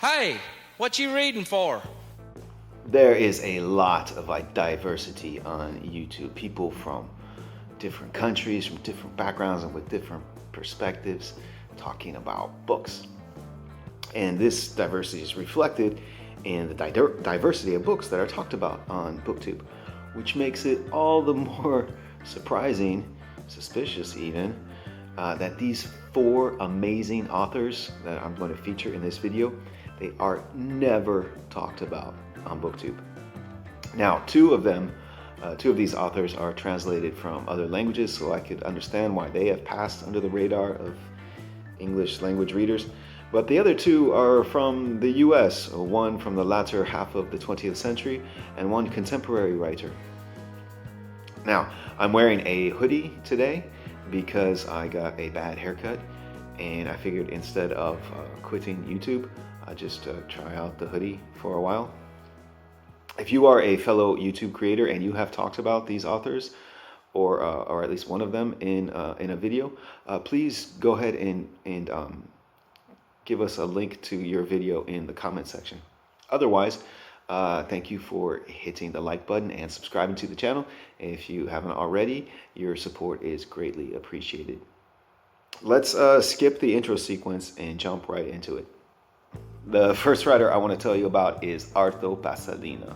Hey, what you reading for? There is a lot of diversity on YouTube. People from different countries, from different backgrounds, and with different perspectives talking about books. And this diversity is reflected in the diversity of books that are talked about on BookTube, which makes it all the more surprising, suspicious even, that these 4 amazing authors that I'm going to feature in this video, they are never talked about on BookTube. Now, two of these authors are translated from other languages, so I could understand why they have passed under the radar of English language readers. But the other 2 are from the US, one from the latter half of the 20th century and one contemporary writer. Now, I'm wearing a hoodie today because I got a bad haircut, and I figured instead of quitting YouTube, I'd just try out the hoodie for a while. If you are a fellow YouTube creator and you have talked about these authors, or at least one of them in a video, please go ahead and give us a link to your video in the comment section. Otherwise, thank you for hitting the like button and subscribing to the channel. If you haven't already, your support is greatly appreciated. Let's skip the intro sequence and jump right into it. The first writer I want to tell you about is Arto Paasilinna.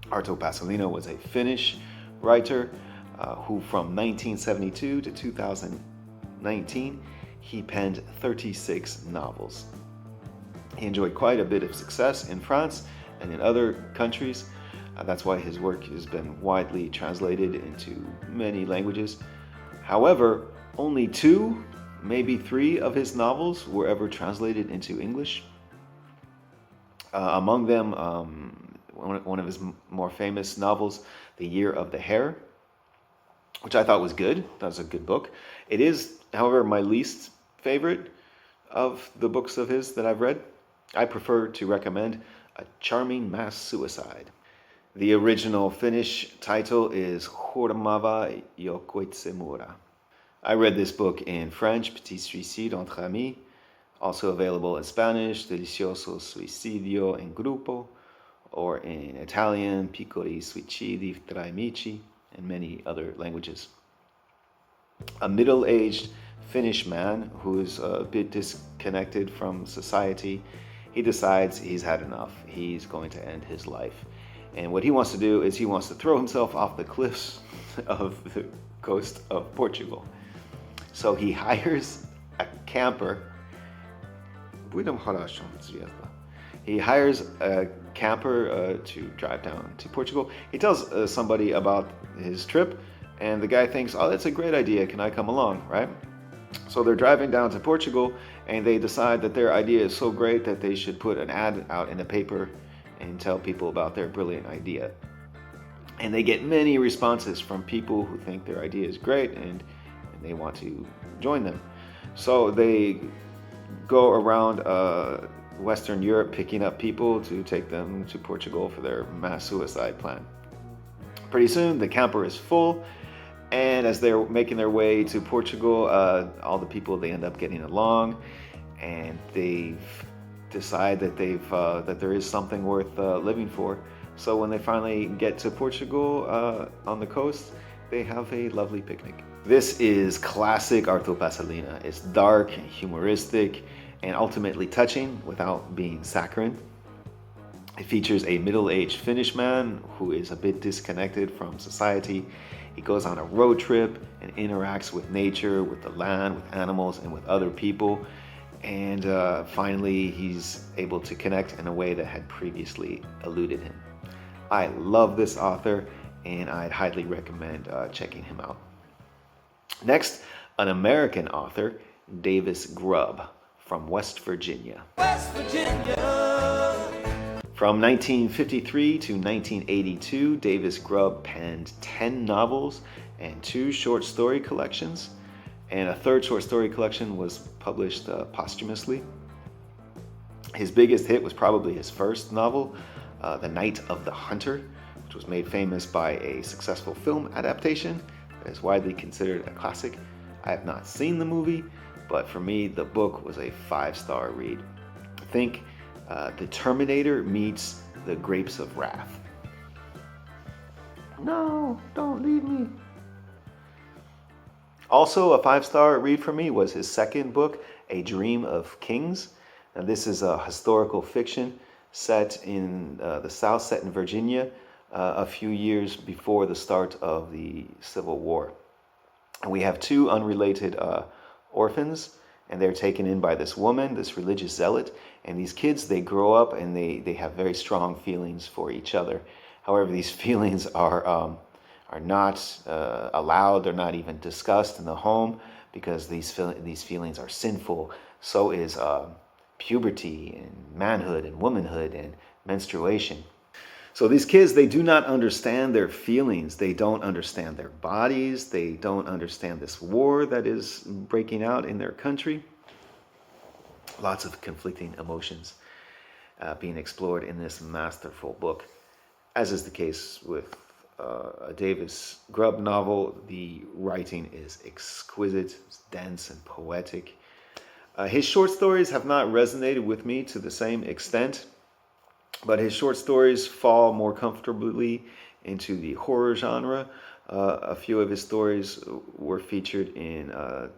Arto Paasilinna was a Finnish writer who from 1972 to 2019, he penned 36 novels. He enjoyed quite a bit of success in France and in other countries. That's why his work has been widely translated into many languages. However, only 2, maybe 3 of his novels were ever translated into English. Among them, one of his more famous novels, The Year of the Hare, which I thought was good. That was a good book. It is, however, my least favorite of the books of his that I've read. I prefer to recommend A Charming Mass Suicide. The original Finnish title is Hurmaava Jokoitsemurha. I read this book in French, Petit Suicide entre amis, also available in Spanish, Delicioso Suicidio in Gruppo, or in Italian, Piccoli Suicidi tra amici, and many other languages. A middle-aged Finnish man who is a bit disconnected from society, he decides he's had enough. He's going to end his life. And what he wants to do is he wants to throw himself off the cliffs of the coast of Portugal. So he hires a camper. He hires a camper to drive down to Portugal. He tells somebody about his trip, and the guy thinks, oh, that's a great idea. Can I come along, right? So they're driving down to Portugal, and they decide that their idea is so great that they should put an ad out in the paper and tell people about their brilliant idea. And they get many responses from people who think their idea is great and they want to join them. So they go around Western Europe picking up people to take them to Portugal for their mass suicide plan. Pretty soon the camper is full, and as they're making their way to Portugal, all the people, they end up getting along, and they decide that that there is something worth living for. So when they finally get to Portugal on the coast, they have a lovely picnic. This is classic Arto Paasilinna. It's dark, humoristic, and ultimately touching without being saccharine. It features a middle-aged Finnish man who is a bit disconnected from society. He goes on a road trip and interacts with nature, with the land, with animals, and with other people. And finally, he's able to connect in a way that had previously eluded him. I love this author, and I'd highly recommend checking him out. Next, an American author, Davis Grubb, from West Virginia. West Virginia. From 1953 to 1982, Davis Grubb penned 10 novels and 2 short story collections, and a 3rd short story collection was published posthumously. His biggest hit was probably his first novel, The Night of the Hunter, which was made famous by a successful film adaptation that is widely considered a classic. I have not seen the movie, but for me, the book was a 5-star read. Think The Terminator meets the Grapes of Wrath. No, don't leave me. Also, a 5-star read for me was his second book, A Dream of Kings. Now, this is a historical fiction set in the South, set in Virginia, a few years before the start of the Civil War. And we have two unrelated orphans, and they're taken in by this woman, this religious zealot. And these kids, they grow up and they have very strong feelings for each other. However, these feelings are not allowed, they're not even discussed in the home because these feelings are sinful. So is puberty and manhood and womanhood and menstruation. So these kids, they do not understand their feelings. They don't understand their bodies. They don't understand this war that is breaking out in their country. Lots of conflicting emotions being explored in this masterful book. As is the case with a Davis Grubb novel, the writing is exquisite, it's dense and poetic. His short stories have not resonated with me to the same extent, but his short stories fall more comfortably into the horror genre. A few of his stories were featured in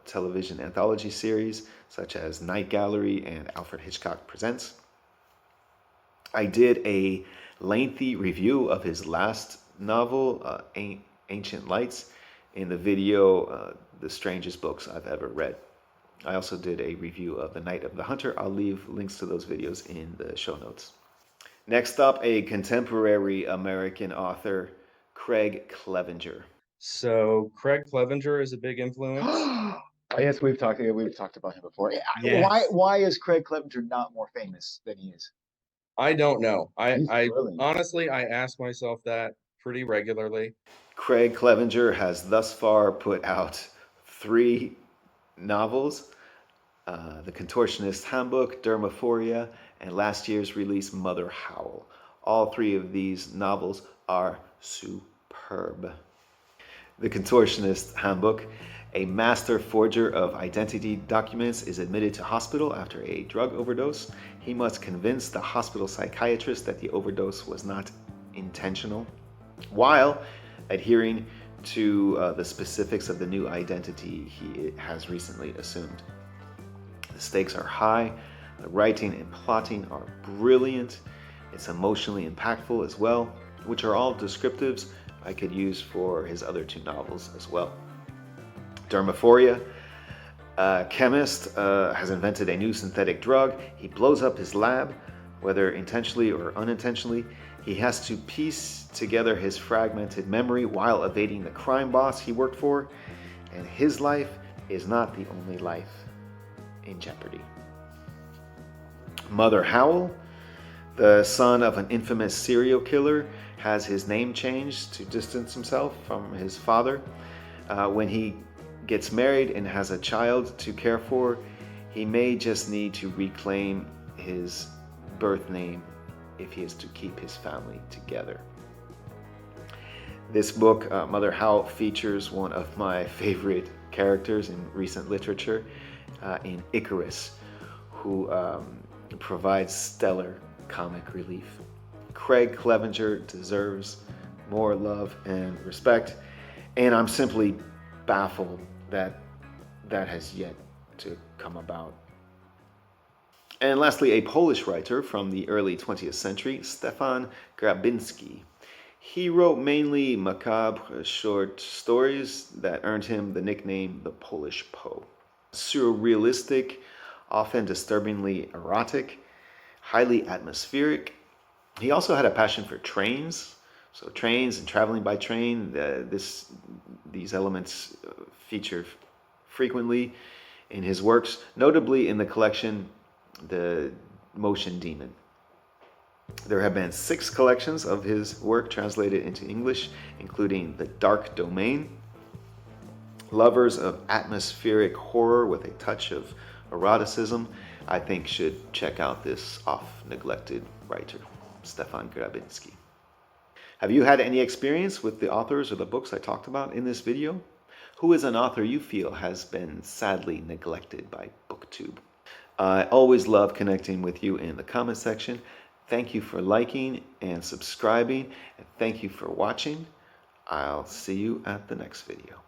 television anthology series such as Night Gallery and Alfred Hitchcock Presents. I did a lengthy review of his last novel, Ancient Lights, in the video, The Strangest Books I've Ever Read. I also did a review of The Night of the Hunter. I'll leave links to those videos in the show notes. Next up, a contemporary American author, Craig Clevenger. So Craig Clevenger is a big influence. Yes, we've talked about him before. Yes. Why is Craig Clevenger not more famous than he is? I don't know. He's I brilliant. honestly, I ask myself that pretty regularly. Craig Clevenger has thus far put out 3 novels, The Contortionist Handbook, Dermaphoria, and last year's release, Mother Howl. All 3 of these novels are superb. The Contortionist Handbook: a master forger of identity documents is admitted to hospital after a drug overdose. He must convince the hospital psychiatrist that the overdose was not intentional, while adhering to the specifics of the new identity he has recently assumed. The stakes are high, the writing and plotting are brilliant, it's emotionally impactful as well, which are all descriptives I could use for his other 2 novels as well. Dermaphoria: a chemist has invented a new synthetic drug. He blows up his lab, whether intentionally or unintentionally. He has to piece together his fragmented memory while evading the crime boss he worked for, and his life is not the only life in jeopardy. Mother Howl: the son of an infamous serial killer has his name changed to distance himself from his father. When he gets married and has a child to care for, he may just need to reclaim his birth name if he is to keep his family together. This book, Mother Howl, features one of my favorite characters in recent literature, in Icarus, who provides stellar comic relief. Craig Clevenger deserves more love and respect, and I'm simply baffled that that has yet to come about. And lastly, a Polish writer from the early 20th century, Stefan Grabinski. He wrote mainly macabre short stories that earned him the nickname the Polish Poe. Surrealistic, often disturbingly erotic, highly atmospheric. He also had a passion for trains, so trains and traveling by train. These elements feature frequently in his works, notably in the collection The Motion Demon. There have been 6 collections of his work translated into English, including The Dark Domain. Lovers of atmospheric horror with a touch of eroticism, I think, should check out this oft-neglected writer, Stefan Grabinski. Have you had any experience with the authors or the books I talked about in this video? Who is an author you feel has been sadly neglected by BookTube? I always love connecting with you in the comment section. Thank you for liking and subscribing, and thank you for watching. I'll see you at the next video.